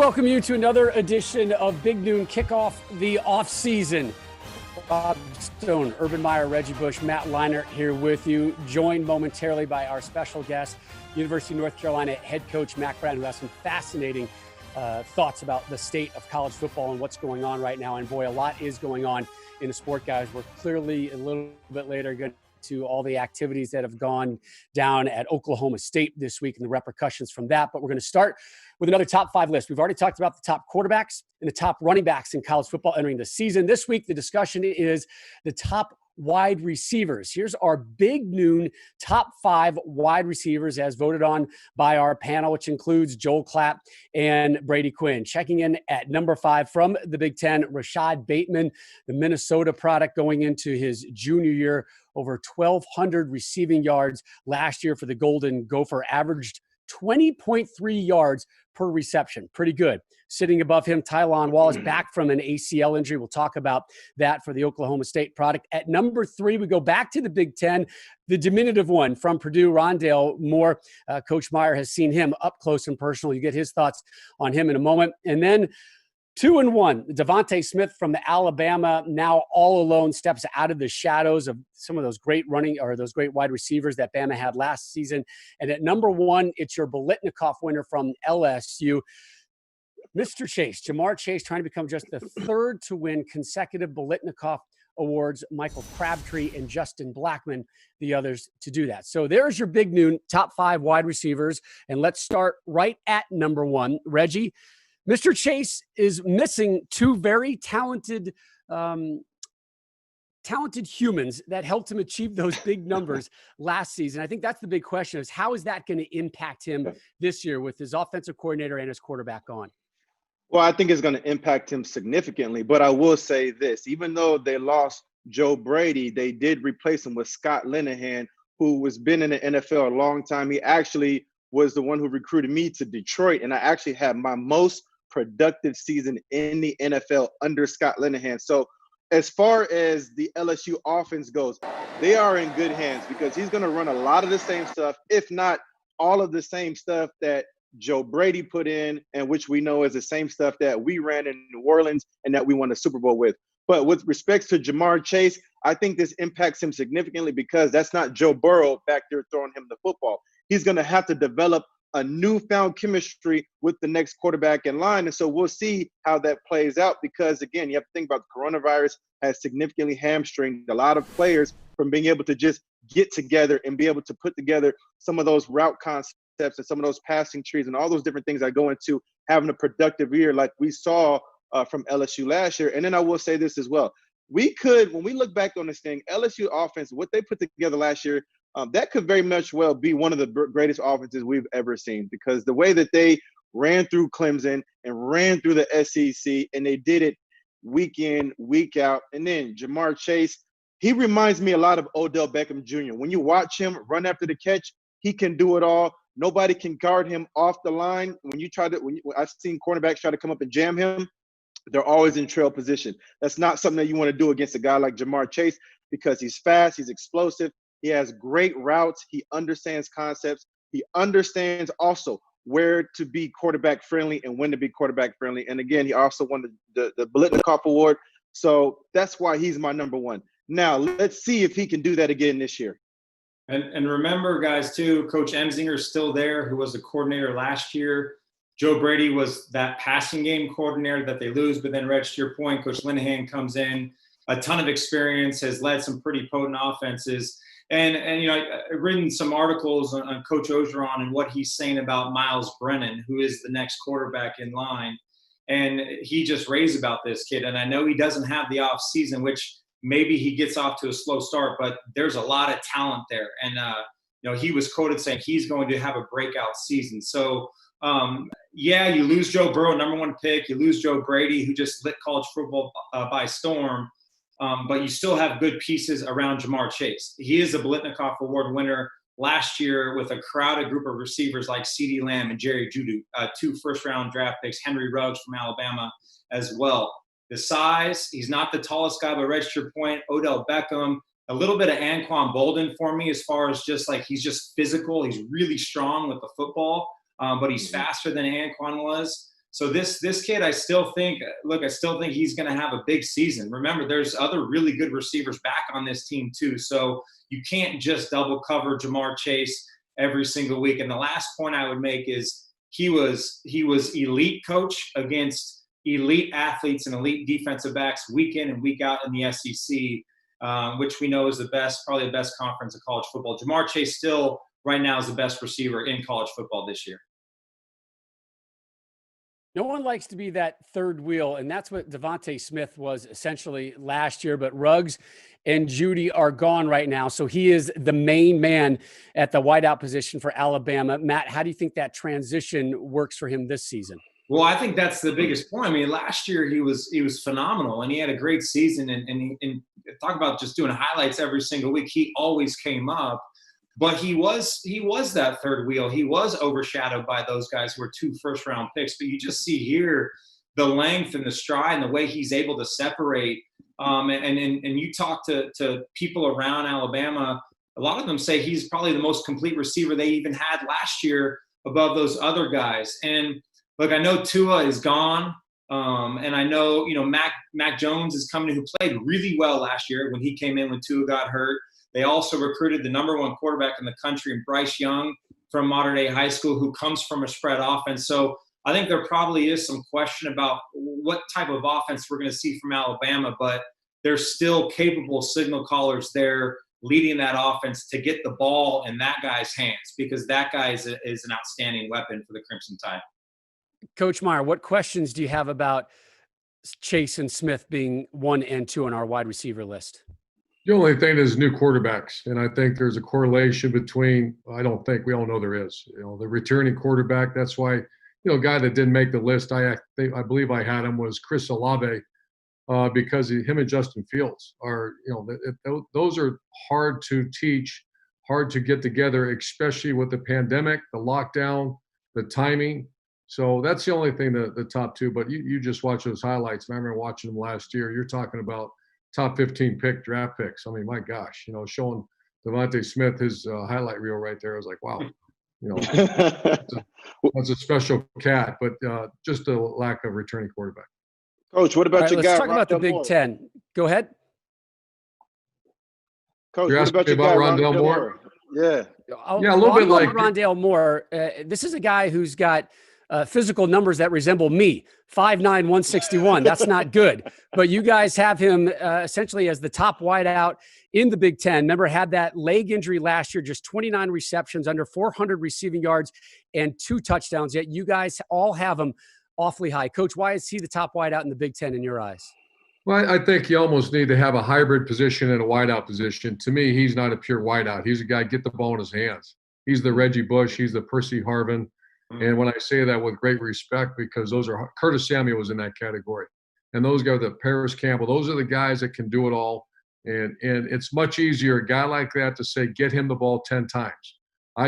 welcome you to another edition of Big Noon Kickoff, the off-season. Bob Stone, Urban Meyer, Reggie Bush, Matt Leinart here with you, joined momentarily by our special guest, University of North Carolina head coach Mack Brown, who has some fascinating thoughts about the state of college football and what's going on right now. And boy, a lot is going on in the sport, guys. We're clearly a little bit later going to all the activities that have gone down at Oklahoma State this week and the repercussions from that. But we're going to start with another top five list. We've already talked about the top quarterbacks and the top running backs in college football entering the season. This week, the discussion is the top wide receivers. Here's our Big Noon top five wide receivers as voted on by our panel, which includes Joel Klatt and Brady Quinn. Checking in at number 5 from the Big Ten, Rashad Bateman, the Minnesota product going into his junior year, over 1,200 receiving yards last year for the Golden Gopher, averaged 20.3 yards per reception. Pretty good. Sitting above him, Tylan Wallace, back from an ACL injury. We'll talk about that for the Oklahoma State product. At number 3, we go back to the Big Ten, the diminutive one from Purdue, Rondale Moore. Coach Meyer has seen him up close and personal. You get his thoughts on him in a moment. And then 2 and 1, Devonta Smith from the Alabama, now all alone, steps out of the shadows of some of those great those great wide receivers that Bama had last season. And at number 1, it's your Biletnikoff winner from LSU, Mr. Chase, Jamar Chase, trying to become just the third to win consecutive Biletnikoff awards. Michael Crabtree and Justin Blackman, the others to do that. So there's your Big Noon top 5 wide receivers. And let's start right at number 1. Reggie, Mr. Chase is missing 2 very talented humans that helped him achieve those big numbers last season. I think that's the big question, is how is that going to impact him this year with his offensive coordinator and his quarterback gone? Well, I think it's going to impact him significantly, but I will say this, even though they lost Joe Brady, they did replace him with Scott Linehan, who has been in the NFL a long time. He actually was the one who recruited me to Detroit, and I actually had my most productive season in the NFL under Scott Linehan. So as far as the LSU offense goes, they are in good hands because he's going to run a lot of the same stuff, if not all of the same stuff that Joe Brady put in, and which we know is the same stuff that we ran in New Orleans and that we won the Super Bowl with. But with respects to Jamar Chase, I think this impacts him significantly because that's not Joe Burrow back there throwing him the football. He's going to have to develop a newfound chemistry with the next quarterback in line. And so we'll see how that plays out because, again, you have to think about the coronavirus has significantly hamstringed a lot of players from being able to just get together and be able to put together some of those route concepts and some of those passing trees and all those different things that go into having a productive year like we saw from LSU last year. And then I will say this as well. We could, when we look back on this thing, LSU offense, what they put together last year, that could very much well be one of the greatest offenses we've ever seen because the way that they ran through Clemson and ran through the SEC, and they did it week in, week out. And then Jamar Chase, he reminds me a lot of Odell Beckham Jr. When you watch him run after the catch, he can do it all. Nobody can guard him off the line. I've seen cornerbacks try to come up and jam him, they're always in trail position. That's not something that you want to do against a guy like Jamar Chase because he's fast, he's explosive, he has great routes, he understands concepts, he understands also where to be quarterback friendly and when to be quarterback friendly. And again, he also won the Biletnikoff Award. So that's why he's my number 1. Now, let's see if he can do that again this year. And remember, guys, too, Coach Emsinger is still there, who was the coordinator last year. Joe Brady was that passing game coordinator that they lose. But then, Reg, to your point, Coach Linehan comes in, a ton of experience, has led some pretty potent offenses. And you know, I've written some articles on Coach Ogeron and what he's saying about Miles Brennan, who is the next quarterback in line. And he just raves about this kid. And I know he doesn't have the off season, which maybe he gets off to a slow start, but there's a lot of talent there. And, you know, he was quoted saying he's going to have a breakout season. So, yeah, you lose Joe Burrow, number 1 pick. You lose Joe Brady, who just lit college football by storm. But you still have good pieces around Jamar Chase. He is a Biletnikoff Award winner last year with a crowded group of receivers like CeeDee Lamb and Jerry Jeudy, 2 first-round draft picks, Henry Ruggs from Alabama as well. The size, he's not the tallest guy, but Reg, to your point, Odell Beckham, a little bit of Anquan Bolden for me as far as just like he's just physical. He's really strong with the football, but he's faster than Anquan was. So this kid, I still think he's going to have a big season. Remember, there's other really good receivers back on this team too. So you can't just double cover Jamar Chase every single week. And the last point I would make is he was elite coach against elite athletes and elite defensive backs week in and week out in the SEC, which we know is probably the best conference of college football. Jamar Chase still right now is the best receiver in college football this year. No one likes to be that third wheel, and that's what Devonta Smith was essentially last year. But Ruggs and Judy are gone right now, so he is the main man at the wideout position for Alabama. Matt, how do you think that transition works for him this season? Well, I think that's the biggest point. I mean, last year he was phenomenal, and he had a great season. And talk about just doing highlights every single week. He always came up. But he was that third wheel. He was overshadowed by those guys who were 2 first-round picks. But you just see here the length and the stride and the way he's able to separate. And you talk to people around Alabama, a lot of them say he's probably the most complete receiver they even had last year above those other guys. And look, I know Tua is gone. And I know, Mac Jones is coming, who played really well last year when he came in when Tua got hurt. They also recruited the number 1 quarterback in the country, in Bryce Young from Mater Dei High School, who comes from a spread offense. So I think there probably is some question about what type of offense we're going to see from Alabama, but there's still capable signal callers there leading that offense to get the ball in that guy's hands, because that guy is an outstanding weapon for the Crimson Tide. Coach Meyer, what questions do you have about Chase and Smith being 1 and 2 on our wide receiver list? The only thing is new quarterbacks, and I think there's a correlation between. I don't think, we all know there is. The returning quarterback. That's why, a guy that didn't make the list, I believe I had him, was Chris Olave, because him and Justin Fields are, those are hard to teach, hard to get together, especially with the pandemic, the lockdown, the timing. So that's the only thing, the top 2. But you just watch those highlights, and I remember watching them last year. You're talking about top 15 draft picks. I mean, my gosh, showing Devonta Smith his highlight reel right there. I was like, wow, that's a special cat, but just a lack of returning quarterback. Coach, what about your guy? Let's talk about the Big Ten. Go ahead. Coach, You're what about your about guy, Rondale Moore? Yeah. Yeah, a little bit like Rondale Moore. This is a guy who's got physical numbers that resemble me, 5'9", 161. That's not good. But you guys have him essentially as the top wideout in the Big Ten. Remember, had that leg injury last year, just 29 receptions, under 400 receiving yards, and 2 touchdowns. Yet you guys all have him awfully high. Coach, why is he the top wideout in the Big Ten in your eyes? Well, I think you almost need to have a hybrid position and a wideout position. To me, he's not a pure wideout. He's a guy, get the ball in his hands. He's the Reggie Bush. He's the Percy Harvin. And when I say that with great respect, because those are – Curtis Samuel was in that category. And those guys, the Paris Campbell, those are the guys that can do it all. And it's much easier, a guy like that, to say, get him the ball 10 times.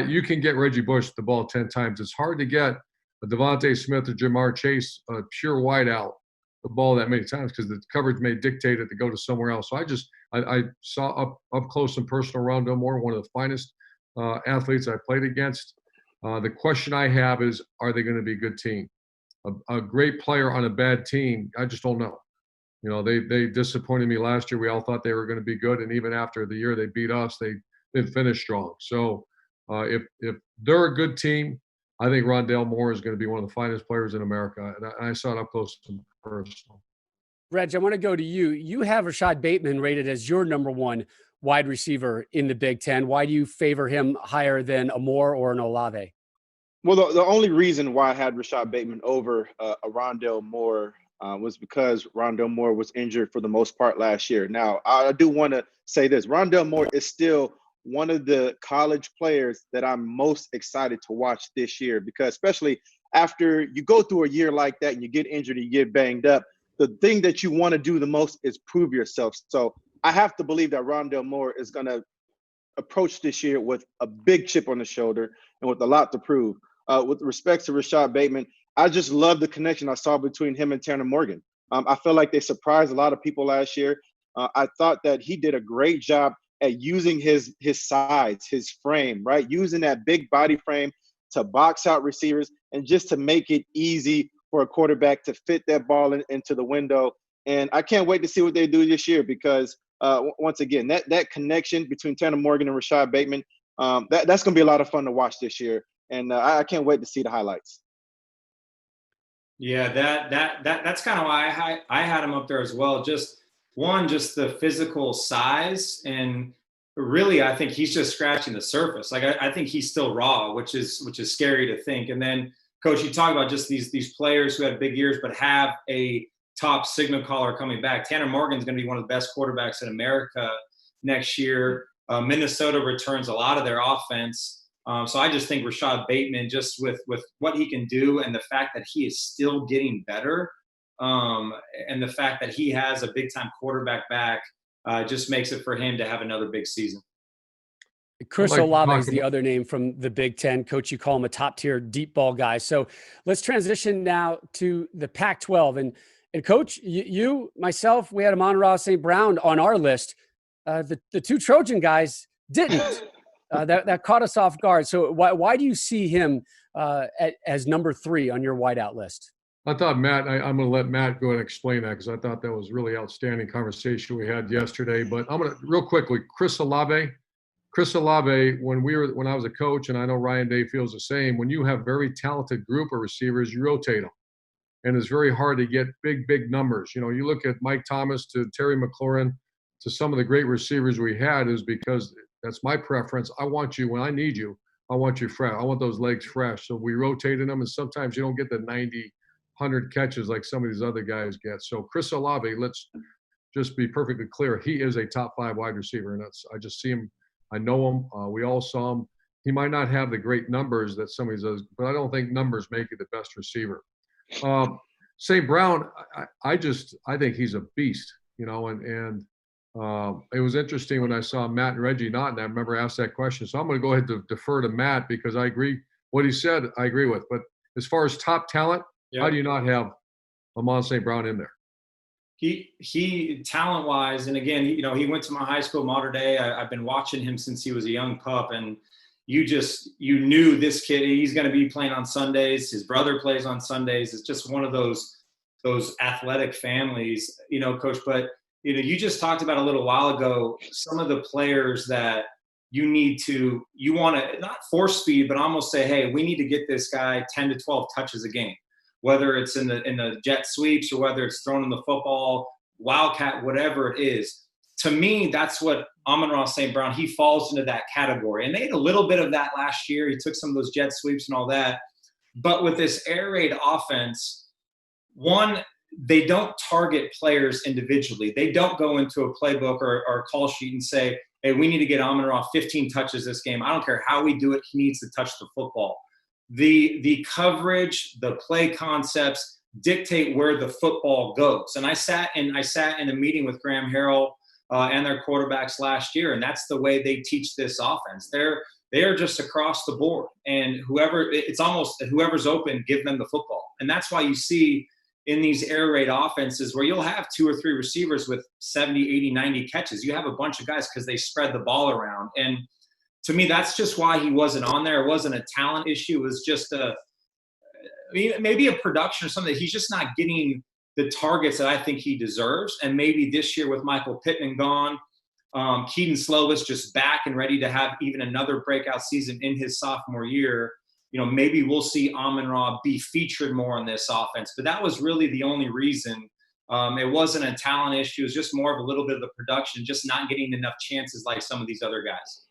You can get Reggie Bush the ball 10 times. It's hard to get a Devonta Smith or Jamar Chase, a pure wideout, the ball that many times, because the coverage may dictate it to go to somewhere else. So I saw up close and personal Rondale Moore, one of the finest athletes I played against. The question I have is, are they going to be a good team? A great player on a bad team, I just don't know. They disappointed me last year. We all thought they were going to be good, and even after the year they beat us, they didn't finish strong. So if they're a good team, I think Rondale Moore is going to be one of the finest players in America, and I saw it up close and personal. Reg, I want to go to you. You have Rashad Bateman rated as your number 1 wide receiver in the Big Ten. Why do you favor him higher than a Moore or an Olave? Well, the only reason why I had Rashad Bateman over a Rondale Moore was because Rondale Moore was injured for the most part last year. Now, I do want to say this. Rondale Moore is still one of the college players that I'm most excited to watch this year, because especially after you go through a year like that and you get injured and you get banged up, the thing that you want to do the most is prove yourself. So I have to believe that Rondale Moore is going to approach this year with a big chip on the shoulder and with a lot to prove. With respect to Rashad Bateman, I just love the connection I saw between him and Tanner Morgan. I feel like they surprised a lot of people last year. I thought that he did a great job at using his size, his frame, right? Using that big body frame to box out receivers and just to make it easy for a quarterback to fit that ball into the window. And I can't wait to see what they do this year because, once again, that connection between Tanner Morgan and Rashad Bateman, that's going to be a lot of fun to watch this year. And I can't wait to see the highlights. Yeah, that's kind of why I had him up there as well. Just the physical size, and really, I think he's just scratching the surface. Like I think he's still raw, which is scary to think. And then, Coach, you talk about just these players who had big years but have a top signal caller coming back. Tanner Morgan's going to be one of the best quarterbacks in America next year. Minnesota returns a lot of their offense. So I just think Rashad Bateman, just with what he can do and the fact that he is still getting better, and the fact that he has a big-time quarterback back, just makes it for him to have another big season. Chris Olave is the other name from the Big Ten. Coach, you call him a top-tier deep ball guy. So let's transition now to the Pac-12. And Coach, you, myself, we had Amon-Ra St. Brown on our list. The two Trojan guys didn't. That caught us off guard. So why do you see him as number 3 on your wideout list? I thought I'm going to let Matt go ahead and explain that because I thought that was really outstanding conversation we had yesterday. But I'm going to real quickly, Chris Olave, when I was a coach, and I know Ryan Day feels the same, when you have very talented group of receivers, you rotate them. And it's very hard to get big numbers. You know, you look at Mike Thomas to Terry McLaurin to some of the great receivers we had is because that's my preference. I want you, when I need you, I want you fresh. I want those legs fresh. So we rotated them, and sometimes you don't get the 90, 100 catches like some of these other guys get. So Chris Olave, let's just be perfectly clear. He is a top 5 wide receiver, and I just see him. I know him. We all saw him. He might not have the great numbers that some of these others, but I don't think numbers make you the best receiver. St. Brown, I think he's a beast, you know, and it was interesting when I saw Matt and Reggie not, and I remember I asked that question. So I'm going to go ahead to defer to Matt because I agree. What he said, I agree with. But as far as top talent, how do you not have Amon St. Brown in there? He talent-wise, and again, you know, he went to my high school, Mater Dei. I've been watching him since he was a young pup, and you knew this kid, he's going to be playing on Sundays. His brother plays on Sundays. It's just one of those athletic families, you know, Coach. But you know, you just talked about a little while ago some of the players that you want to not force feed, but almost say, hey, we need to get this guy 10 to 12 touches a game, whether it's in the jet sweeps or whether it's throwing the football, wildcat, whatever it is. To me, that's what Amon-Ra St. Brown, he falls into that category. And they had a little bit of that last year. He took some of those jet sweeps and all that. But with this air raid offense, one, they don't target players individually. They don't go into a playbook or a call sheet and say, hey, we need to get Amon-Ra 15 touches this game. I don't care how we do it. He needs to touch the football. The coverage, the play concepts dictate where the football goes. And I sat in a meeting with Graham Harrell and their quarterbacks last year, and that's the way they teach this offense. They are just across the board, and whoever's open, give them the football. And that's why you see in these air raid offenses where you'll have 2 or 3 receivers with 70, 80, 90 catches. You have a bunch of guys because they spread the ball around. And to me, that's just why he wasn't on there. It wasn't a talent issue. It was just maybe a production or something. He's just not getting the targets that I think he deserves. And maybe this year with Michael Pittman gone, Keaton Slovis just back and ready to have even another breakout season in his sophomore year, you know, maybe we'll see Amon-Ra be featured more on this offense. But that was really the only reason. It wasn't a talent issue. It was just more of a little bit of the production, just not getting enough chances like some of these other guys.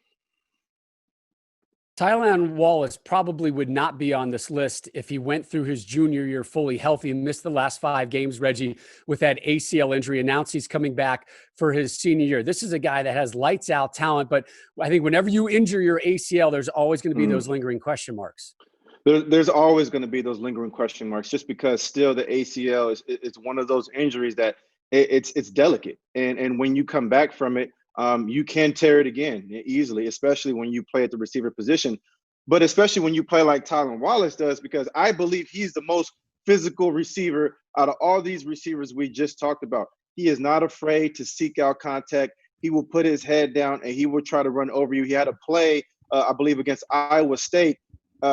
Tylan Wallace probably would not be on this list if he went through his junior year fully healthy and missed the last 5 games, Reggie, with that ACL injury. Announced he's coming back for his senior year. This is a guy that has lights out talent, but I think whenever you injure your ACL, there's always going to be those lingering question marks. There's always going to be those lingering question marks just because still the ACL is one of those injuries that it's delicate. And when you come back from it, you can tear it again easily, especially when you play at the receiver position, but especially when you play like Tylan Wallace does, because I believe he's the most physical receiver out of all these receivers we just talked about. He is not afraid to seek out contact. He will put his head down and he will try to run over you. He had a play, I believe, against Iowa State.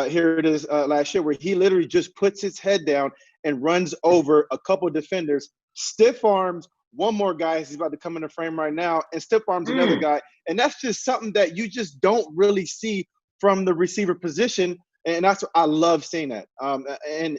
Here it is last year where he literally just puts his head down and runs over a couple defenders, stiff arms one more guy. He's about to come in the frame right now, and stiff arms another guy. And that's just something that you just don't really see from the receiver position. And that's what I love seeing that. And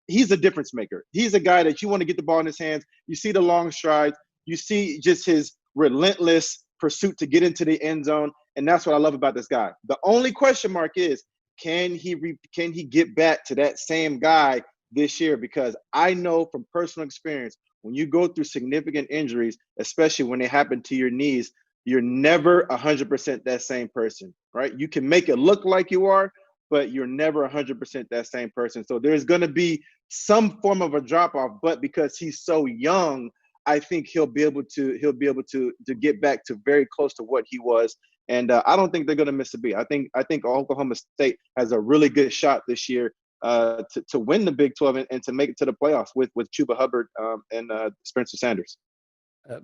he's a difference maker. He's a guy that you want to get the ball in his hands. You see the long strides. You see just his relentless pursuit to get into the end zone. And that's what I love about this guy. The only question mark is, can he get back to that same guy this year? Because I know from personal experience, when you go through significant injuries, especially when they happen to your knees, you're never 100% that same person, right? You can make it look like you are, but you're never 100% that same person. So there's going to be some form of a drop off, but because he's so young, I think he'll be able to get back to very close to what he was. And I don't think they're going to miss a beat. I think Oklahoma State has a really good shot this year to win the Big 12 and to make it to the playoffs with Chuba Hubbard and Spencer Sanders.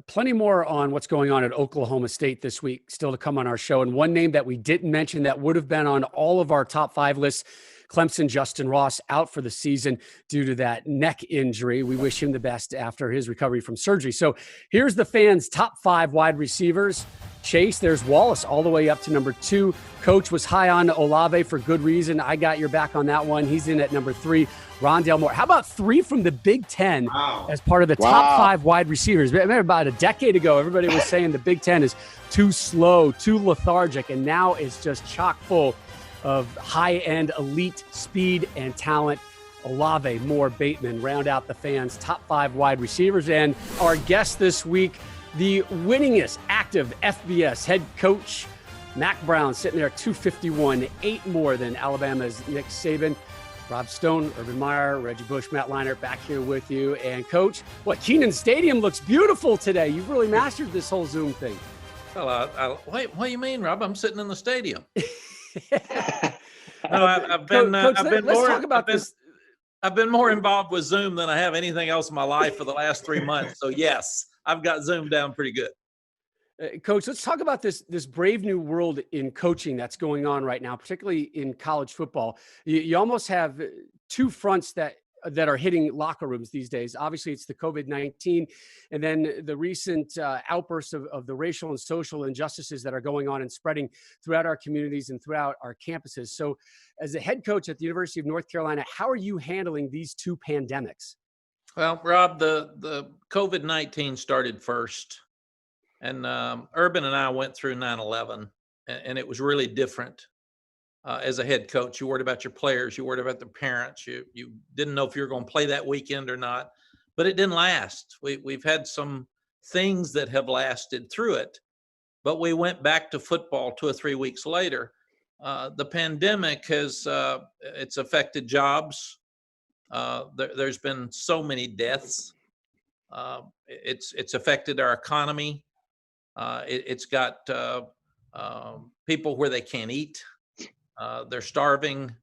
Plenty more on what's going on at Oklahoma State this week still to come on our show. And one name that we didn't mention that would have been on all of our top 5 lists, Clemson Justin Ross, out for the season due to that neck injury. We wish him the best after his recovery from surgery. So here's the fans' top 5 wide receivers. Chase, there's Wallace all the way up to number 2. Coach was high on Olave for good reason. I got your back on that one. He's in at number 3. Rondale Moore. How about 3 from the Big Ten as part of the top 5 wide receivers? Remember about a decade ago, everybody was saying the Big Ten is too slow, too lethargic, and now it's just chock full of high-end elite speed and talent. Olave, Moore, Bateman round out the fans' top 5 wide receivers. And our guest this week, the winningest active FBS head coach, Mack Brown, sitting there at 251, 8 more than Alabama's Nick Saban. Rob Stone, Urban Meyer, Reggie Bush, Matt Leinart back here with you. And Coach, Keenan Stadium looks beautiful today. You've really mastered this whole Zoom thing. Well, wait, what do you mean, Rob? I'm sitting in the stadium. No, I've been more involved with Zoom than I have anything else in my life for the last 3 months. So yes, I've got Zoom down pretty good. Coach, let's talk about this brave new world in coaching that's going on right now, particularly in college football. You almost have 2 fronts that are hitting locker rooms these days. Obviously, it's the COVID-19 and then the recent outbursts of the racial and social injustices that are going on and spreading throughout our communities and throughout our campuses. So as a head coach at the University of North Carolina, how are you handling these 2 pandemics? Well, Rob, the COVID-19 started first. And Urban and I went through 9/11, and it was really different. As a head coach, you worried about your players, you worried about their parents, you didn't know if you were going to play that weekend or not, but it didn't last. We've had some things that have lasted through it, but we went back to football 2 or 3 weeks later. The pandemic has it's affected jobs. There's been so many deaths. It's affected our economy. It's got people where they can't eat. They're starving.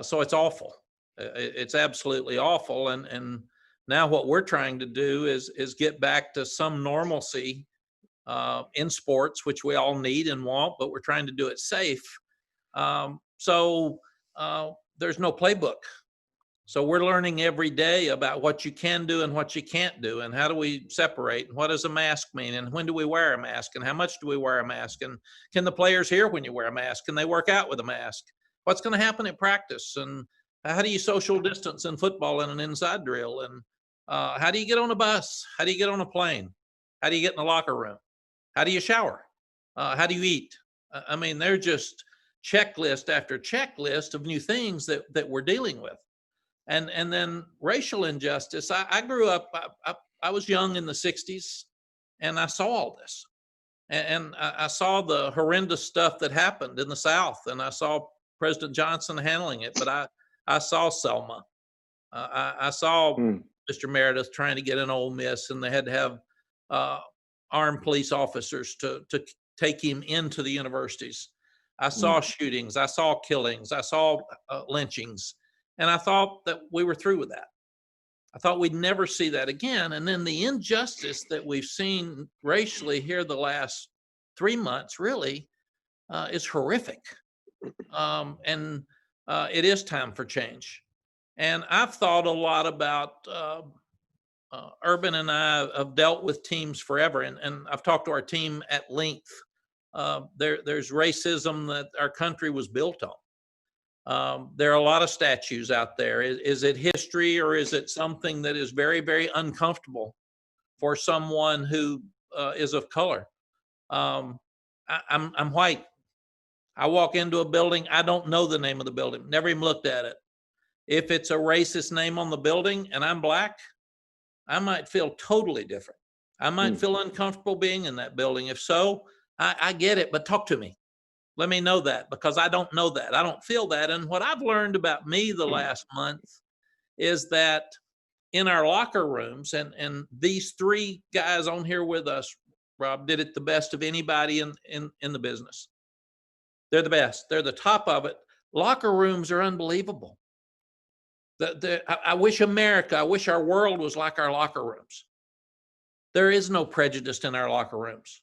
So it's awful. It's absolutely awful. And now what we're trying to do is get back to some normalcy in sports, which we all need and want, but we're trying to do it safe. So there's no playbook. So we're learning every day about what you can do and what you can't do, and how do we separate, and what does a mask mean, and when do we wear a mask, and how much do we wear a mask, and can the players hear when you wear a mask? Can they work out with a mask? What's going to happen at practice, and how do you social distance in football in an inside drill, and how do you get on a bus? How do you get on a plane? How do you get in the locker room? How do you shower? How do you eat? I mean, they're just checklist after checklist of new things that we're dealing with. And then racial injustice. I grew up, I was young in the 60s, and I saw all this. And I saw the horrendous stuff that happened in the South, and I saw President Johnson handling it, but I saw Selma. I saw Mr. Meredith trying to get an Ole Miss, and they had to have armed police officers to take him into the universities. I saw shootings. I saw killings. I saw lynchings. And I thought that we were through with that. I thought we'd never see that again. And then the injustice that we've seen racially here the last 3 months really is horrific. And it is time for change. And I've thought a lot about Urban and I have dealt with teams forever, and I've talked to our team at length. There's racism that our country was built on. There are a lot of statues out there. Is it history, or is it something that is very, very uncomfortable for someone who is of color? I'm white. I walk into a building, I don't know the name of the building, never even looked at it. If it's a racist name on the building and I'm black, I might feel totally different. I might feel uncomfortable being in that building. If so, I get it, but talk to me. Let me know that, because I don't know that. I don't feel that. And what I've learned about me the last month is that in our locker rooms, and these three guys on here with us, Rob, did it the best of anybody in the business. They're the best. They're the top of it. Locker rooms are unbelievable. I wish I wish our world was like our locker rooms. There is no prejudice in our locker rooms.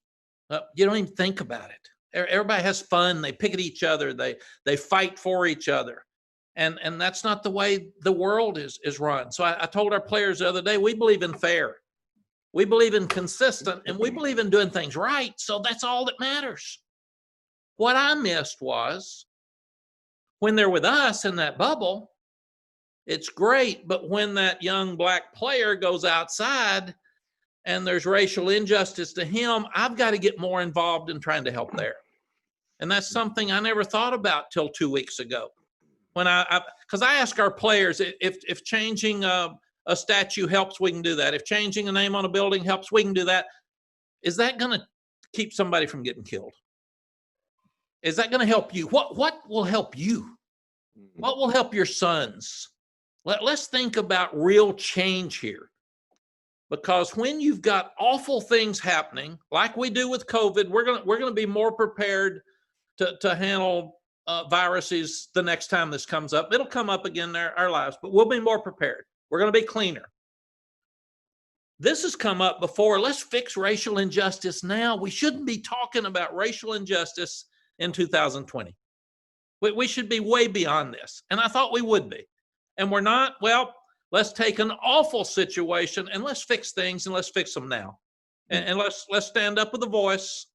You don't even think about it. Everybody has fun. They pick at each other. They fight for each other. And that's not the way the world is run. So I told our players the other day, we believe in fair. We believe in consistent, and we believe in doing things right. So that's all that matters. What I missed was when they're with us in that bubble, it's great. But when that young black player goes outside and there's racial injustice to him, I've got to get more involved in trying to help there. And that's something I never thought about till 2 weeks ago. When because I ask our players, if changing a statue helps, we can do that. If changing a name on a building helps, we can do that. Is that going to keep somebody from getting killed? Is that going to help you? What will help you? What will help your sons? Let's think about real change here. Because when you've got awful things happening, like we do with COVID, we're going to be more prepared to handle viruses the next time this comes up. It'll come up again in our lives, but we'll be more prepared. We're going to be cleaner. This has come up before. Let's fix racial injustice now. We shouldn't be talking about racial injustice in 2020. We should be way beyond this. And I thought we would be. And we're not. Well, let's take an awful situation and let's fix things, and let's fix them now. And let's stand up with a voice.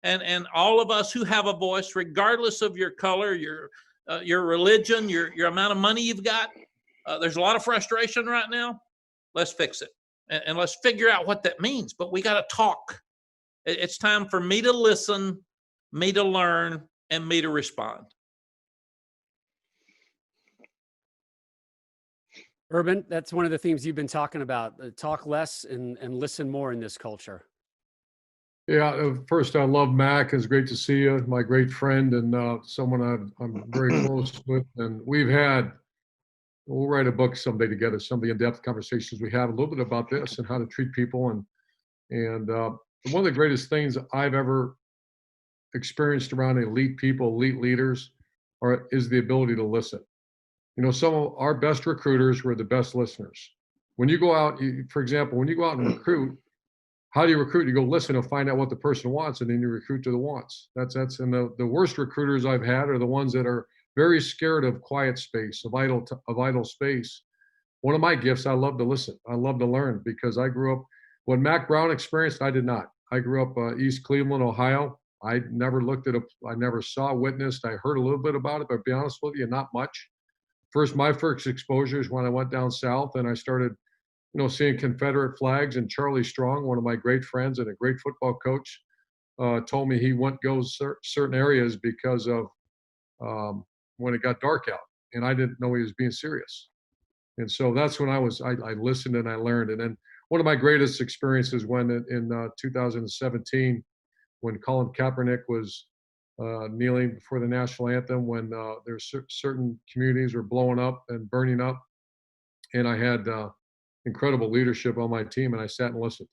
And all of us who have a voice, regardless of your color, your religion, your amount of money you've got, there's a lot of frustration right now. Let's fix it. And let's figure out what that means. But we got to talk. It's time for me to listen, me to learn, and me to respond. Urban, that's one of the themes you've been talking about. Talk less and listen more in this culture. Yeah, first, I love Mack. It's great to see you. My great friend and someone I'm very close with. And we'll write a book someday together, some of the in-depth conversations we have a little bit about this and how to treat people. And one of the greatest things I've ever experienced around elite people, elite leaders, is the ability to listen. You know, some of our best recruiters were the best listeners. When you go out, for example, when you go out and recruit, how do you recruit? You go listen and find out what the person wants, and then you recruit to the wants. That's and the worst recruiters I've had are the ones that are very scared of quiet space, of idle space. One of my gifts, I love to listen. I love to learn, because I grew up, what Mack Brown experienced, I did not. I grew up East Cleveland, Ohio. I never I never saw, witnessed. I heard a little bit about it, but to be honest with you, not much. My first exposure is when I went down south and I started, seeing Confederate flags, and Charlie Strong, one of my great friends and a great football coach, told me he wouldn't go certain areas because of when it got dark out, and I didn't know he was being serious. And so that's when I listened and I learned. And then one of my greatest experiences when in 2017, when Colin Kaepernick was kneeling before the national anthem, when there's certain communities were blowing up and burning up, and I had incredible leadership on my team, and I sat and listened.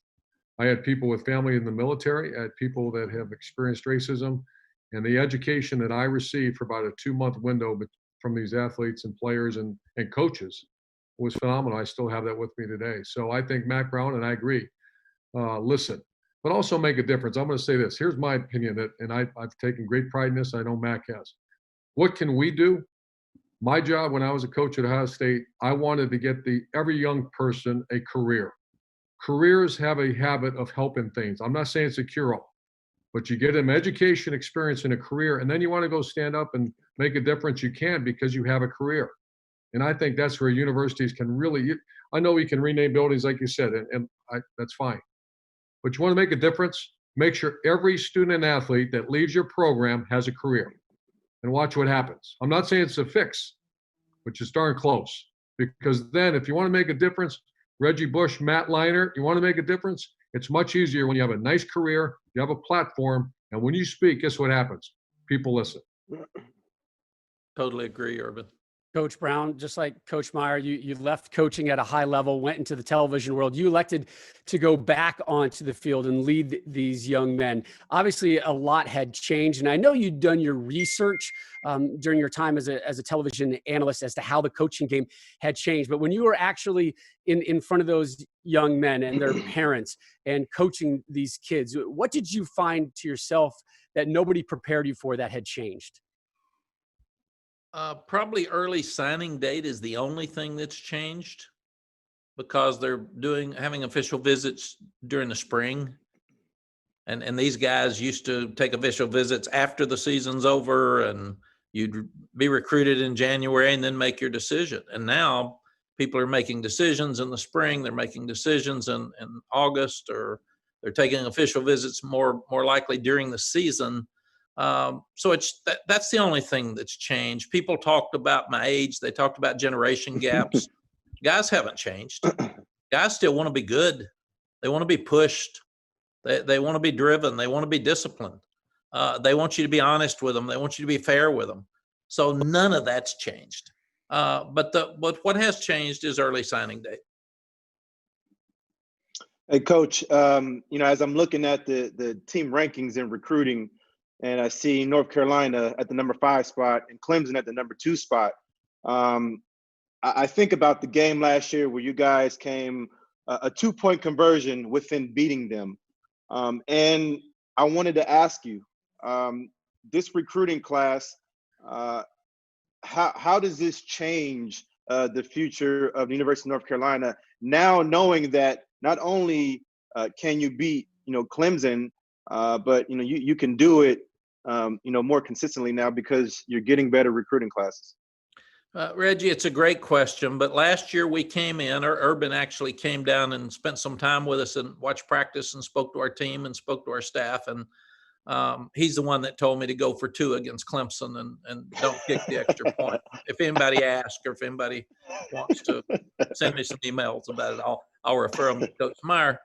I had people with family in the military. I had people that have experienced racism, and the education that I received for about a 2-month window from these athletes and players and coaches was phenomenal. I still have that with me today. So I think Mack Brown, and I agree, listen, but also make a difference. I'm going to say this. Here's my opinion, and I've taken great pride in this. I know Mack has. What can we do? My job when I was a coach at Ohio State, I wanted to get every young person a career. Careers have a habit of helping things. I'm not saying it's a cure-all, but you get them education, experience, and a career, and then you want to go stand up and make a difference. You can because you have a career. And I think that's where universities can really, I know we can rename buildings like you said, and that's fine. But you want to make a difference, make sure every student and athlete that leaves your program has a career. And watch what happens. I'm not saying it's a fix, but it's darn close. Because then if you want to make a difference, Reggie Bush, Matt Leinart, you want to make a difference, it's much easier when you have a nice career, you have a platform, and when you speak, guess what happens? People listen. Totally agree, Urban. Coach Brown, just like Coach Meyer, you left coaching at a high level, went into the television world. You elected to go back onto the field and lead these young men. Obviously, a lot had changed, and I know you'd done your research during your time as a television analyst as to how the coaching game had changed. But when you were actually in front of those young men and their parents and coaching these kids, what did you find to yourself that nobody prepared you for that had changed? Probably early signing date is the only thing that's changed because they're having official visits during the spring. And these guys used to take official visits after the season's over, and you'd be recruited in January and then make your decision. And now people are making decisions in the spring. They're making decisions in August, or they're taking official visits more likely during the season. So that's the only thing that's changed. People talked about my age. They talked about generation gaps. Guys haven't changed. Guys still want to be good. They want to be pushed. They want to be driven. They want to be disciplined. They want you to be honest with them. They want you to be fair with them. So none of that's changed. But what has changed is early signing date. Hey, Coach, as I'm looking at the team rankings in recruiting, and I see North Carolina at the number 5 spot and Clemson at the number 2 spot. I think about the game last year where you guys came a 2-point conversion within beating them. And I wanted to ask you, this recruiting class, how does this change the future of the University of North Carolina now, knowing that not only can you beat Clemson, but you can do it more consistently now because you're getting better recruiting classes? Reggie, it's a great question, but last year we came in, or Urban actually came down and spent some time with us and watched practice and spoke to our team and spoke to our staff. And he's the one that told me to go for 2 against Clemson and don't kick the extra point. If anybody asks, or if anybody wants to send me some emails about it, I'll refer them to Coach Meyer.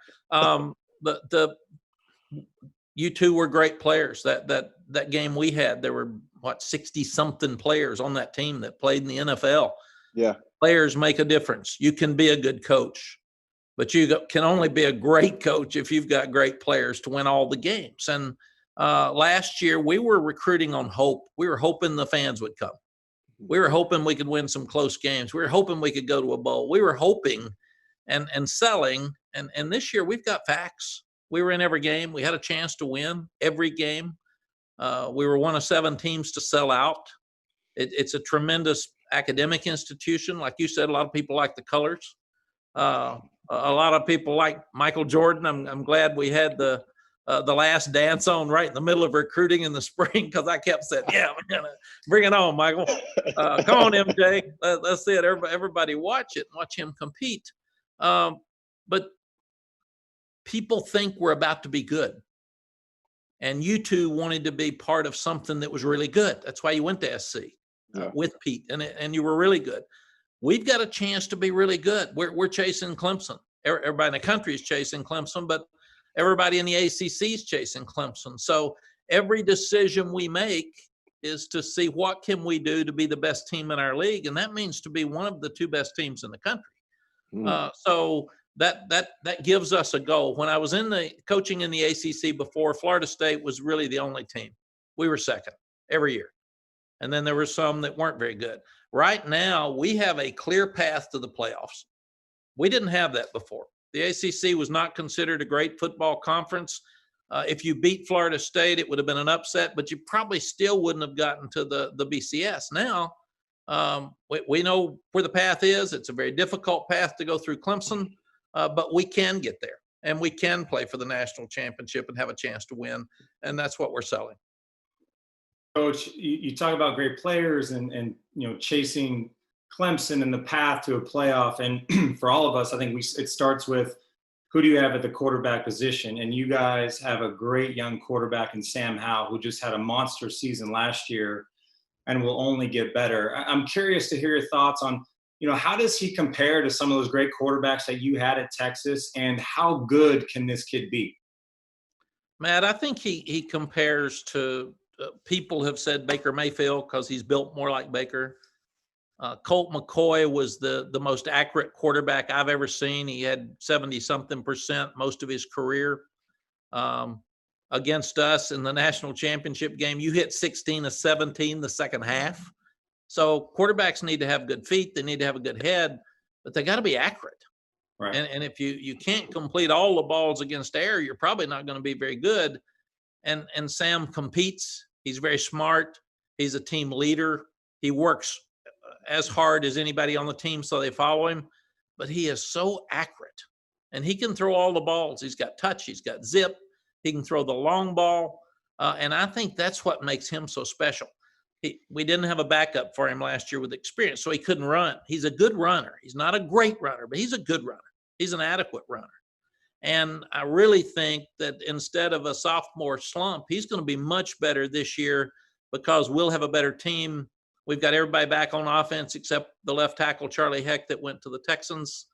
You two were great players. That game we had, there were 60-something players on that team that played in the NFL. Yeah, players make a difference. You can be a good coach, but you can only be a great coach if you've got great players to win all the games. And last year we were recruiting on hope. We were hoping the fans would come. We were hoping we could win some close games. We were hoping we could go to a bowl. We were hoping and selling. And this year we've got facts. We were in every game. We had a chance to win every game. We were one of 7 teams to sell out. It's a tremendous academic institution. Like you said, a lot of people like the colors. A lot of people like Michael Jordan. I'm glad we had the Last Dance on right in the middle of recruiting in the spring, because I kept saying, yeah, we're gonna bring it on, Michael. Come on, MJ. Let's see it. Everybody watch it and watch him compete. But people think we're about to be good. And you two wanted to be part of something that was really good. That's why you went to SC with Pete, and you were really good. We've got a chance to be really good. We're chasing Clemson. Everybody in the country is chasing Clemson, but everybody in the ACC is chasing Clemson. So every decision we make is to see what can we do to be the best team in our league, and that means to be one of the 2 best teams in the country. So that gives us a goal. When I was in the coaching in the ACC before, Florida State was really the only team. We were second every year. And then there were some that weren't very good. Right now, we have a clear path to the playoffs. We didn't have that before. The ACC was not considered a great football conference. If you beat Florida State, it would have been an upset, but you probably still wouldn't have gotten to the BCS. Now, We know where the path is. It's a very difficult path to go through Clemson, but we can get there, and we can play for the national championship and have a chance to win, and that's what we're selling. Coach, you talk about great players and chasing Clemson and the path to a playoff. And for all of us, I think it starts with who do you have at the quarterback position? And you guys have a great young quarterback in Sam Howell, who just had a monster season last year and will only get better. I'm curious to hear your thoughts on, how does he compare to some of those great quarterbacks that you had at Texas, and how good can this kid be? Matt, I think he compares to people have said Baker Mayfield because he's built more like Baker. Colt McCoy was the most accurate quarterback I've ever seen. He had 70-something% most of his career. Against us in the national championship game, you hit 16 of 17 the second half. So quarterbacks need to have good feet. They need to have a good head, but they got to be accurate. Right. And if you can't complete all the balls against air, you're probably not going to be very good. And Sam competes. He's very smart. He's a team leader. He works as hard as anybody on the team, so they follow him. But he is so accurate, and he can throw all the balls. He's got touch. He's got zip. He can throw the long ball, and I think that's what makes him so special. We didn't have a backup for him last year with experience, so he couldn't run. He's a good runner. He's not a great runner, but he's a good runner. He's an adequate runner. And I really think that instead of a sophomore slump, he's going to be much better this year because we'll have a better team. We've got everybody back on offense except the left tackle, Charlie Heck, that went to the Texans.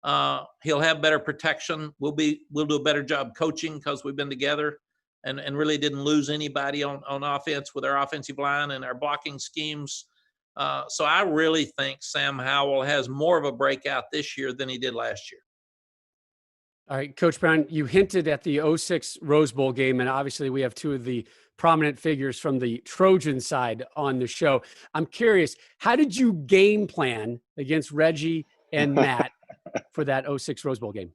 He'll have better protection. We'll do a better job coaching because we've been together and really didn't lose anybody on offense with our offensive line and our blocking schemes. So I really think Sam Howell has more of a breakout this year than he did last year. All right, Coach Brown, you hinted at the 2006 Rose Bowl game, and obviously we have two of the prominent figures from the Trojan side on the show. I'm curious, how did you game plan against Reggie and Matt for that 2006 Rose Bowl game?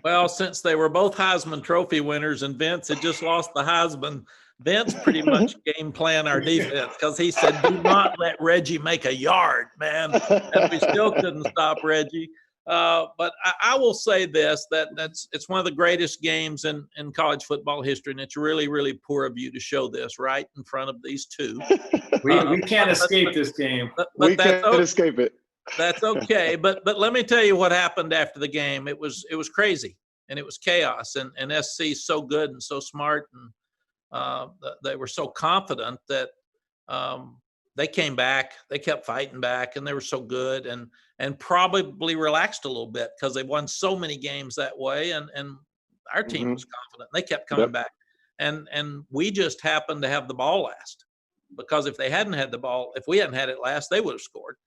Well, since they were both Heisman Trophy winners and Vince had just lost the Heisman, Vince pretty much game planned our defense because he said, do not let Reggie make a yard, man. And we still couldn't stop Reggie. But I will say this, it's one of the greatest games in college football history, and it's really, really poor of you to show this right in front of these two. We can't escape this game. But we can't escape it. That's okay. But let me tell you what happened after the game. It was crazy, and it was chaos. And SC is so good and so smart, and they were so confident that they came back. They kept fighting back, and they were so good and probably relaxed a little bit because they won so many games that way. And our team was confident. They kept coming back. And we just happened to have the ball last because if they hadn't had the ball, if we hadn't had it last, they would have scored.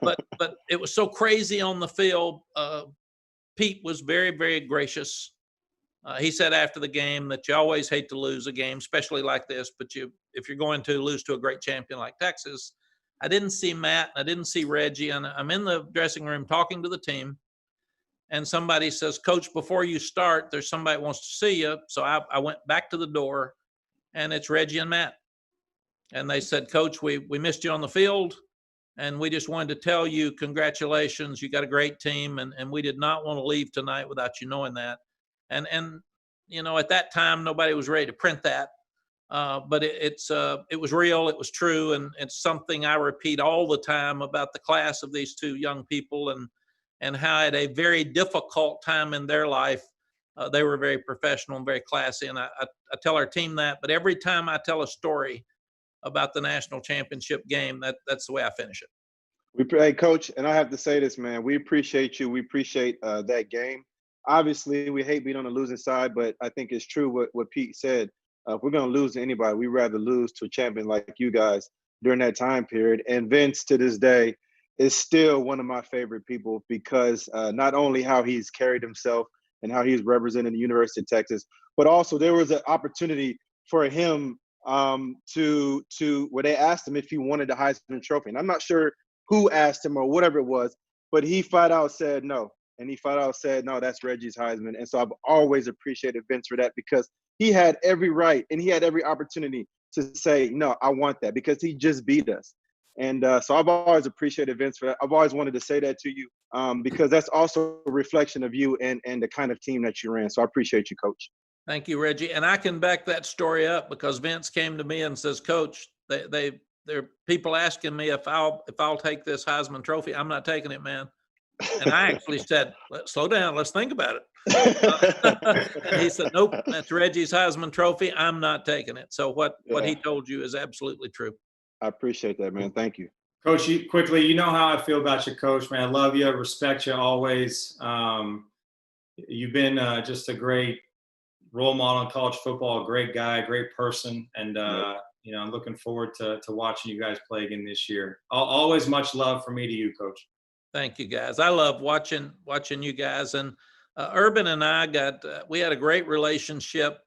But it was so crazy on the field. Pete was very, very gracious. He said after the game that you always hate to lose a game, especially like this, but if you're going to lose to a great champion like Texas. I didn't see Matt, and I didn't see Reggie, and I'm in the dressing room talking to the team, and somebody says, Coach, before you start, there's somebody that wants to see you. So I went back to the door, and it's Reggie and Matt. And they said, Coach, we missed you on the field, and we just wanted to tell you congratulations. You got a great team, and we did not want to leave tonight without you knowing that. And at that time, nobody was ready to print that. But it was real. It was true. And it's something I repeat all the time about the class of these two young people and how at a very difficult time in their life, they were very professional and very classy. And I tell our team that, but every time I tell a story about the national championship game, that's the way I finish it. Hey, Coach, and I have to say this, man, we appreciate you. We appreciate that game. Obviously, we hate being on the losing side, but I think it's true what Pete said. If we're going to lose to anybody, we'd rather lose to a champion like you guys during that time period. And Vince, to this day, is still one of my favorite people because not only how he's carried himself and how he's represented the University of Texas, but also there was an opportunity for him to where they asked him if he wanted the Heisman Trophy. And I'm not sure who asked him or whatever it was, but he flat out said no. And he flat out said, no, that's Reggie's Heisman. And so I've always appreciated Vince for that because he had every right and he had every opportunity to say, no, I want that because he just beat us. And so I've always appreciated Vince for that. I've always wanted to say that to you because that's also a reflection of you and the kind of team that you ran. So I appreciate you, Coach. Thank you, Reggie. And I can back that story up because Vince came to me and says, Coach, there are people asking me if I'll take this Heisman Trophy. I'm not taking it, man. And I actually said, slow down, let's think about it. And he said, nope, that's Reggie's Heisman Trophy. I'm not taking it. So what he told you is absolutely true. I appreciate that, man. Thank you. Coach, you know how I feel about you, Coach, man. I love you. I respect you always. You've been just a great role model in college football, a great guy, a great person. And, I'm looking forward to watching you guys play again this year. Always much love from me to you, Coach. Thank you, guys. I love watching you guys. And Urban and I we had a great relationship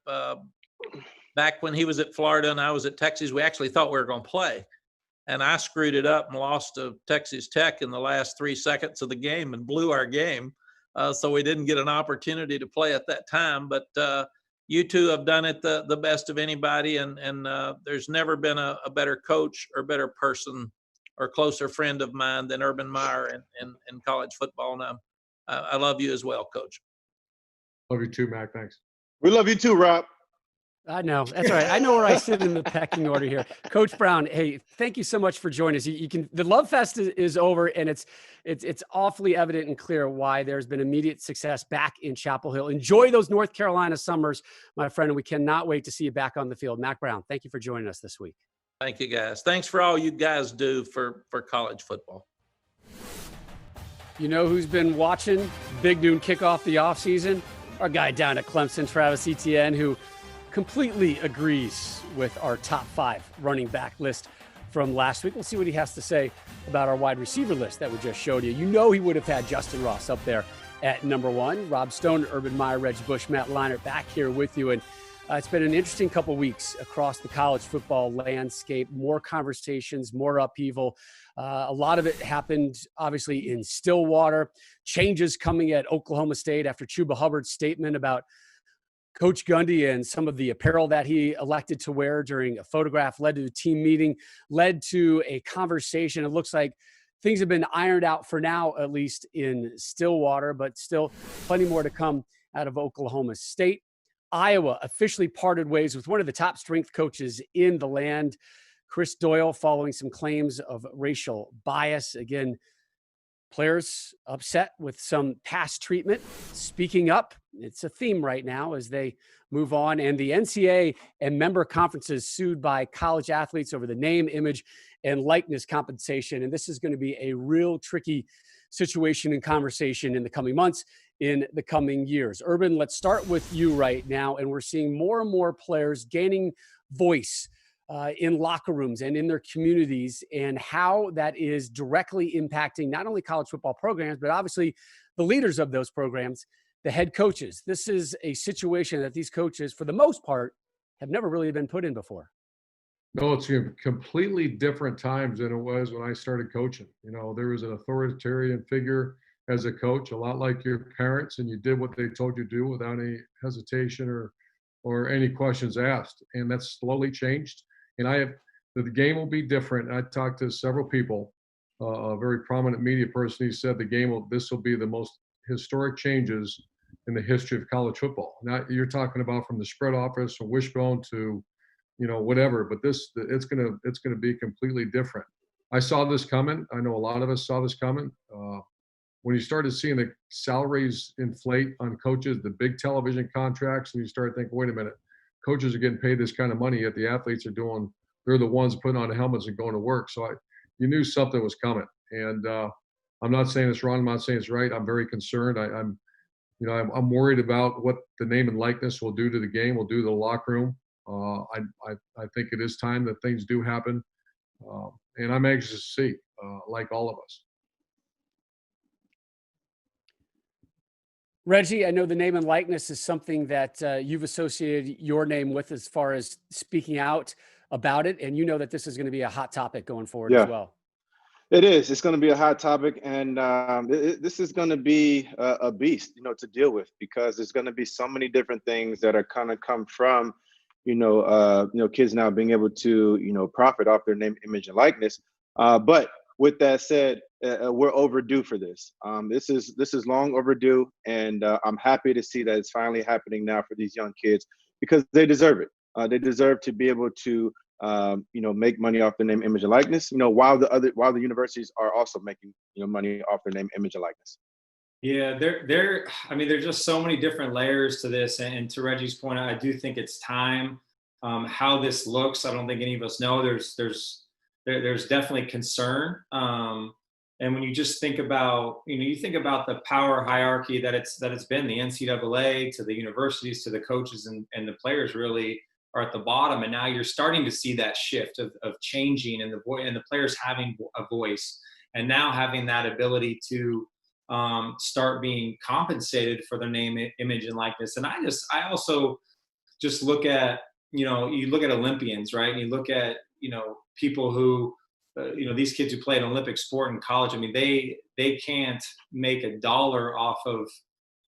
back when he was at Florida and I was at Texas. We actually thought we were going to play. And I screwed it up and lost to Texas Tech in the last 3 seconds of the game and blew our game. So we didn't get an opportunity to play at that time. But you two have done it the best of anybody. And there's never been a better coach or better person or closer friend of mine than Urban Meyer in college football. And I love you as well, Coach. Love you too, Mac. Thanks. We love you too, Rob. I know. That's all right. I know where I sit in the pecking order here. Coach Brown, hey, thank you so much for joining us. The Love Fest is over, and it's awfully evident and clear why there's been immediate success back in Chapel Hill. Enjoy those North Carolina summers, my friend, and we cannot wait to see you back on the field. Mack Brown, thank you for joining us this week. Thank you, guys. Thanks for all you guys do for college football. You know who's been watching Big Noon Kickoff the offseason? Our guy down at Clemson, Travis Etienne, who completely agrees with our top 5 running back list from last week. We'll see what he has to say about our wide receiver list that we just showed you. You know he would have had Justin Ross up there at number 1. Rob Stone, Urban Meyer, Reggie Bush, Matt Leinart back here with you. And it's been an interesting couple of weeks across the college football landscape. More conversations, more upheaval. A lot of it happened, obviously, in Stillwater. Changes coming at Oklahoma State after Chuba Hubbard's statement about Coach Gundy and some of the apparel that he elected to wear during a photograph led to a team meeting, led to a conversation. It looks like things have been ironed out for now, at least in Stillwater, but still plenty more to come out of Oklahoma State. Iowa officially parted ways with one of the top strength coaches in the land, Chris Doyle, following some claims of racial bias. Again, players upset with some past treatment, speaking up. It's a theme right now as they move on. And the NCAA and member conferences sued by college athletes over the name, image, and likeness compensation. And this is going to be a real tricky situation and conversation in the coming months, in the coming years. Urban, let's start with you right now. And we're seeing more and more players gaining voice in locker rooms and in their communities, and how that is directly impacting not only college football programs, but obviously the leaders of those programs, the head coaches. This is a situation that these coaches, for the most part, have never really been put in before. No, it's completely different times than it was when I started coaching. There was an authoritarian figure as a coach, a lot like your parents, and you did what they told you to do without any hesitation or any questions asked. And that's slowly changed. And the game will be different. I talked to several people, a very prominent media person. He said this will be the most historic changes in the history of college football. Now you're talking about from the spread office or wishbone to, whatever, but it's going to be completely different. I saw this coming. I know a lot of us saw this coming. When you started seeing the salaries inflate on coaches, the big television contracts, and you start thinking, wait a minute, coaches are getting paid this kind of money, yet the athletes they're the ones putting on the helmets and going to work. So you knew something was coming. And I'm not saying it's wrong. I'm not saying it's right. I'm very concerned. I'm worried about what the name and likeness will do to the game, will do to the locker room. I think it is time that things do happen. And I'm anxious to see, like all of us. Reggie, I know the name and likeness is something that you've associated your name with as far as speaking out about it. And you know that this is going to be a hot topic going forward as well. It is. It's going to be a hot topic. And this is going to be a beast, to deal with, because there's going to be so many different things that are going to come from, kids now being able to, profit off their name, image, and likeness. But with that said, we're overdue for this. This is long overdue, and I'm happy to see that it's finally happening now for these young kids because they deserve it. They deserve to be able to make money off their name, image, and likeness. While the universities are also making money off their name, image, and likeness. Yeah, I mean, there's just so many different layers to this, and to Reggie's point, I do think it's time. How this looks, I don't think any of us know. There's definitely concern. And when you just think about, you think about the power hierarchy that it's been, the NCAA to the universities to the coaches and the players really are at the bottom. And now you're starting to see that shift of changing and the players having a voice and now having that ability to start being compensated for their name, image, and likeness. And I also just look at, you look at Olympians, right? And you look at, people who, these kids who play an Olympic sport in college. I mean, they can't make $1 off of,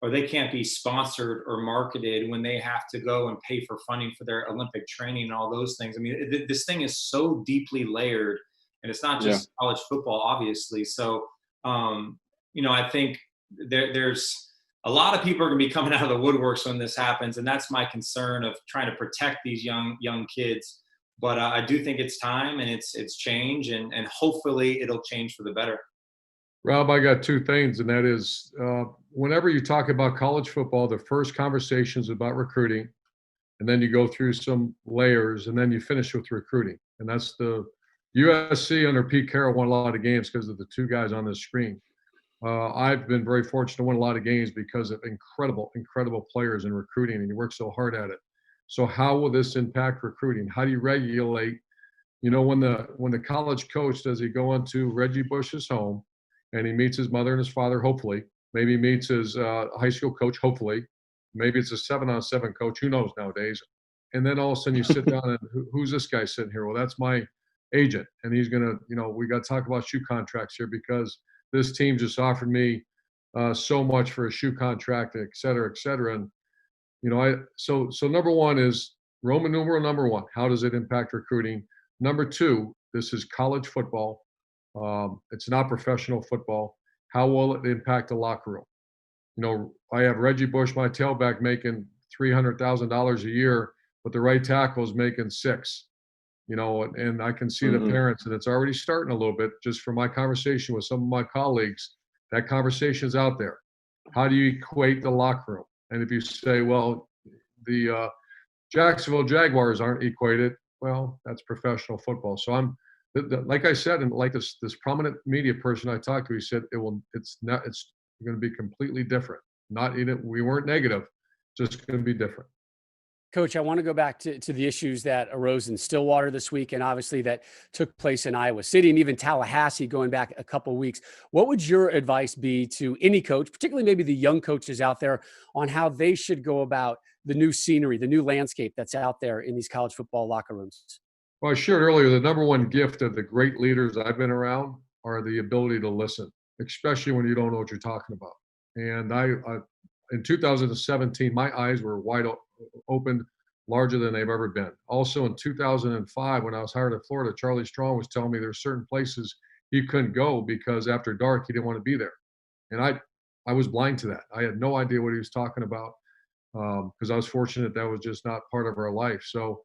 or they can't be sponsored or marketed when they have to go and pay for funding for their Olympic training and all those things. I mean, this thing is so deeply layered, and it's not just college football, obviously. So, I think there's a lot of people are going to be coming out of the woodworks when this happens, and that's my concern of trying to protect these young kids. But I do think it's time, and it's change, and hopefully it'll change for the better. Rob, I got two things, and that is whenever you talk about college football, the first conversation is about recruiting, and then you go through some layers, and then you finish with recruiting. And that's the USC under Pete Carroll won a lot of games because of the two guys on the screen. I've been very fortunate to win a lot of games because of incredible players in recruiting, and you work so hard at it. So how will this impact recruiting? How do you regulate? When the college coach, does he go into Reggie Bush's home and he meets his mother and his father, hopefully, maybe meets his high school coach, hopefully, maybe it's a 7-on-7 coach, who knows nowadays. And then all of a sudden you sit down and who's this guy sitting here? Well, that's my agent. And he's going to, we got to talk about shoe contracts here because this team just offered me so much for a shoe contract, et cetera, et cetera. And, so number one is Roman numeral number one. How does it impact recruiting? Number two, this is college football. It's not professional football. How will it impact the locker room? I have Reggie Bush, my tailback, making $300,000 a year, but the right tackle is making $6. And I can see the parents, and it's already starting a little bit just from my conversation with some of my colleagues. That conversation's out there. How do you equate the locker room? And if you say, well, the Jacksonville Jaguars aren't equated, well, that's professional football. So like I said, and like this prominent media person I talked to, he said it's going to be completely different. We weren't negative, just going to be different. Coach, I want to go back to the issues that arose in Stillwater this week, and obviously that took place in Iowa City and even Tallahassee going back a couple of weeks. What would your advice be to any coach, particularly maybe the young coaches out there, on how they should go about the new scenery, the new landscape that's out there in these college football locker rooms? Well, I shared earlier, the number one gift of the great leaders I've been around are the ability to listen, especially when you don't know what you're talking about. And I in 2017, my eyes were wide open, larger than they've ever been. Also in 2005, when I was hired in Florida, Charlie Strong was telling me there's certain places he couldn't go because after dark, he didn't want to be there. And I was blind to that. I had no idea what he was talking about because I was fortunate that was just not part of our life. So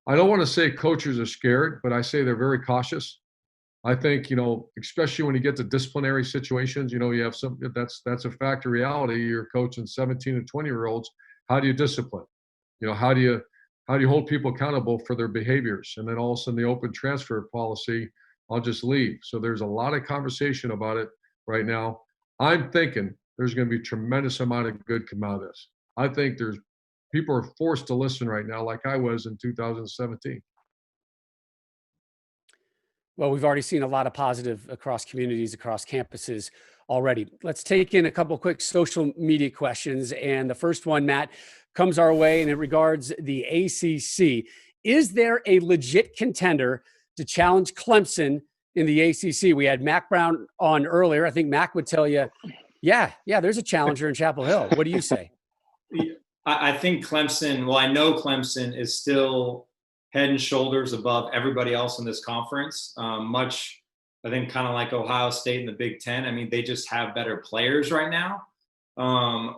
I don't want to say coaches are scared, but I say they're very cautious. I think, especially when you get to disciplinary situations, you have some, that's a fact of reality. You're coaching 17 and 20-year-olds. How do you discipline? How do you hold people accountable for their behaviors? And then all of a sudden the open transfer policy, I'll just leave. So there's a lot of conversation about it right now. I'm thinking there's going to be a tremendous amount of good come out of this. I think people are forced to listen right now, like I was in 2017. Well, we've already seen a lot of positive across communities, across campuses already. Let's take in a couple quick social media questions. And the first one, Matt, comes our way, and it regards the ACC. Is there a legit contender to challenge Clemson in the ACC? We had Mack Brown on earlier. I think Mack would tell you, yeah, there's a challenger in Chapel Hill. What do you say? I think Clemson, I know Clemson is still head and shoulders above everybody else in this conference, much I think kind of like Ohio State in the Big Ten. I mean, they just have better players right now.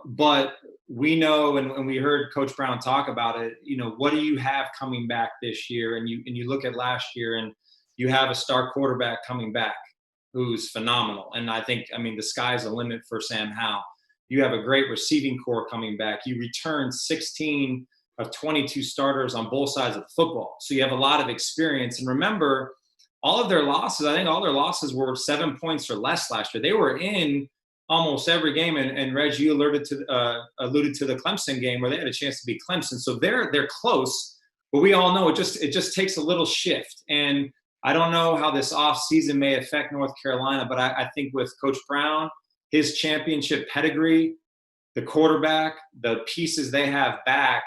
But we know, and we heard Coach Brown talk about it, what do you have coming back this year? And you look at last year, and you have a star quarterback coming back who's phenomenal. And I think, the sky's the limit for Sam Howell. You have a great receiving core coming back. You return 16 of 22 starters on both sides of the football. So you have a lot of experience. And remember, all of their losses, I think all their losses were 7 points or less last year. They were in almost every game. And Reg, you alluded to the Clemson game where they had a chance to beat Clemson. So they're close, but we all know it just takes a little shift. And I don't know how this offseason may affect North Carolina, but I think with Coach Brown, his championship pedigree, the quarterback, the pieces they have back,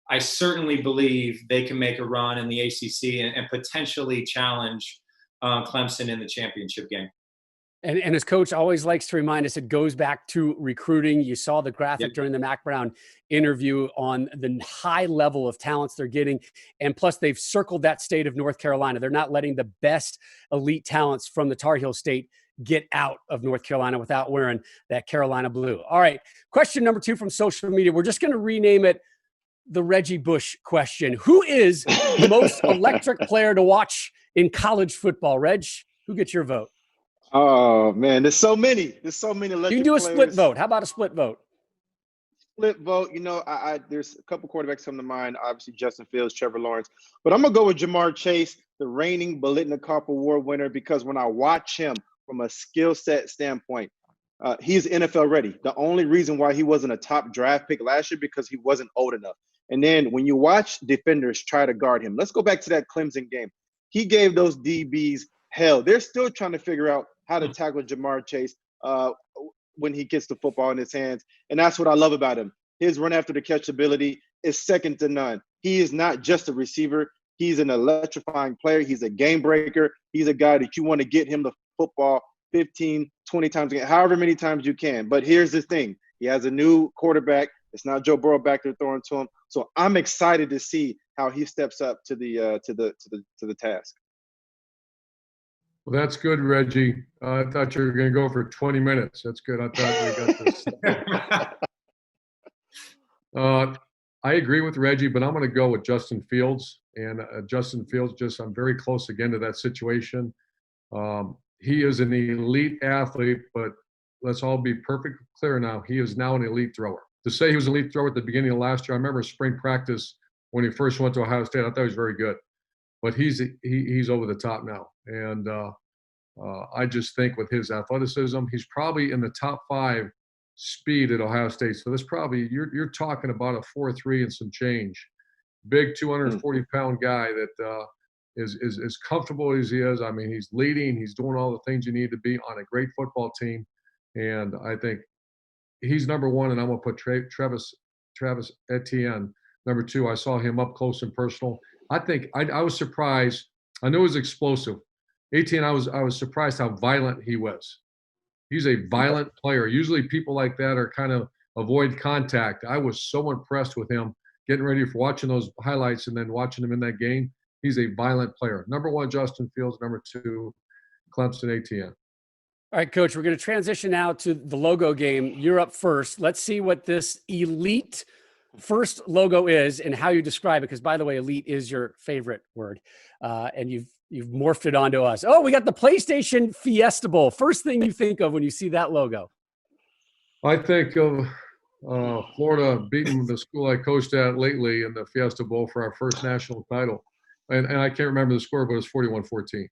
I certainly believe they can make a run in the ACC and potentially challenge Clemson in the championship game. And as Coach always likes to remind us, it goes back to recruiting. You saw the graphic during the Mack Brown interview on the high level of talents they're getting. And plus, they've circled that state of North Carolina. They're not letting the best elite talents from the Tar Heel state get out of North Carolina without wearing that Carolina blue. All right, question number 2 from social media. We're just going to rename it the Reggie Bush question. Who is the most electric player to watch in college football? Reg, who gets your vote? Oh man, there's so many electric You can do a players. split vote. How about a split vote? Split vote. There's a couple quarterbacks come to mind. Obviously, Justin Fields, Trevor Lawrence, but I'm gonna go with Jamar Chase, the reigning Biletnikoff Award winner, because when I watch him from a skill set standpoint, he's NFL ready. The only reason why he wasn't a top draft pick last year because he wasn't old enough. And then when you watch defenders try to guard him, let's go back to that Clemson game. He gave those DBs hell. They're still trying to figure out how to tackle Jamar Chase when he gets the football in his hands. And that's what I love about him. His run after the catch ability is second to none. He is not just a receiver. He's an electrifying player. He's a game breaker. He's a guy that you want to get him the football 15, 20 times a game, however many times you can. But here's the thing. He has a new quarterback. It's not Joe Burrow back there throwing to him. So I'm excited to see how he steps up to the task. Well, that's good, Reggie. I thought you were going to go for 20 minutes. That's good. I thought we got this. I agree with Reggie, but I'm going to go with Justin Fields. And Justin Fields, I'm very close again to that situation. He is an elite athlete, but let's all be perfectly clear now. He is now an elite thrower. To say he was an elite thrower at the beginning of last year, I remember spring practice when he first went to Ohio State. I thought he was very good. But he's over the top now. And I just think with his athleticism, he's probably in the top 5 speed at Ohio State. So that's probably, you're talking about a 4.3 and some change. Big 240-pound guy that is comfortable as he is. I mean, he's leading. He's doing all the things you need to be on a great football team. And I think he's number 1, and I'm going to put Travis Etienne number 2. I saw him up close and personal. I think I was surprised. I knew he was explosive. Etienne, I was surprised how violent he was. He's a violent player. Usually people like that are kind of avoid contact. I was so impressed with him getting ready for watching those highlights and then watching him in that game. He's a violent player. Number 1, Justin Fields. Number 2, Clemson Etienne. All right, Coach, we're going to transition now to the logo game. You're up first. Let's see what this elite first logo is and how you describe it. Because, by the way, elite is your favorite word. And you've morphed it onto us. Oh, we got the PlayStation Fiesta Bowl. First thing you think of when you see that logo? I think of Florida beating the school I coached at lately in the Fiesta Bowl for our first national title. And I can't remember the score, but it was 41-14.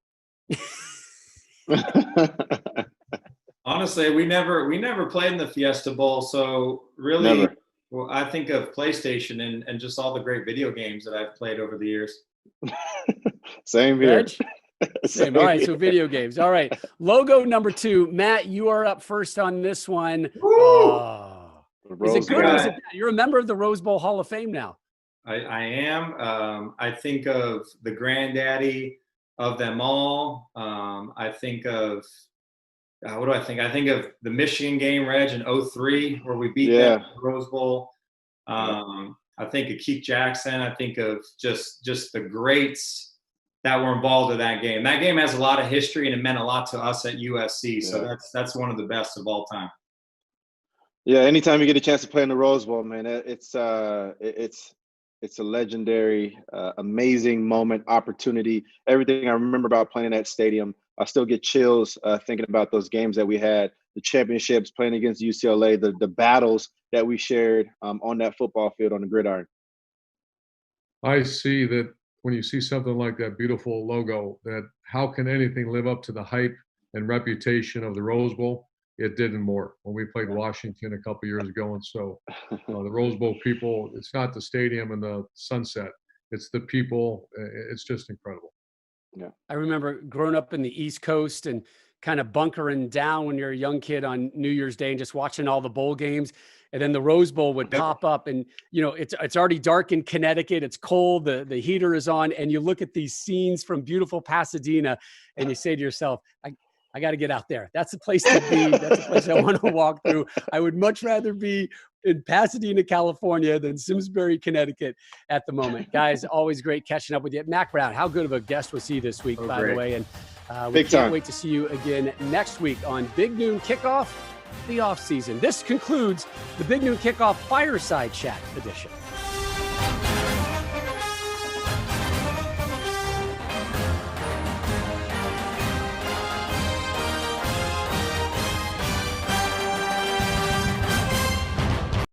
Honestly, we never played in the Fiesta Bowl, so really, well, I think of PlayStation and just all the great video games that I've played over the years. Same here. Same. All right, so video games. All right, logo number 2. Matt, you are up first on this one. Is it good or is it bad? You're a member of the Rose Bowl Hall of Fame now. I am. I think of the granddaddy of them all. I think of what do I think? I think of the Michigan game, Reg, in 2003, where we beat them in the Rose Bowl. I think of Keith Jackson. I think of just the greats that were involved in that game. That game has a lot of history, and it meant a lot to us at USC. So that's one of the best of all time. Yeah, anytime you get a chance to play in the Rose Bowl, man, it's a legendary, amazing moment, opportunity. Everything I remember about playing in that stadium, I still get chills thinking about those games that we had, the championships, playing against UCLA, the battles that we shared on that football field on the gridiron. I see that when you see something like that beautiful logo, that how can anything live up to the hype and reputation of the Rose Bowl? It did and more when we played Washington a couple years ago. And so the Rose Bowl people, it's not the stadium and the sunset, it's the people. It's just incredible. Yeah. I remember growing up in the East Coast and kind of bunkering down when you're a young kid on New Year's Day and just watching all the bowl games. And then the Rose Bowl would pop up, and it's already dark in Connecticut. It's cold. The heater is on, and you look at these scenes from beautiful Pasadena, and you say to yourself, I got to get out there. That's the place to be. That's the place I want to walk through. I would much rather be in Pasadena, California than Simsbury, Connecticut at the moment. Guys, always great catching up with you. Mack Brown, how good of a guest was he this week, by the way? And we can't wait to see you again next week on Big Noon Kickoff, the off season. This concludes the Big Noon Kickoff Fireside Chat edition.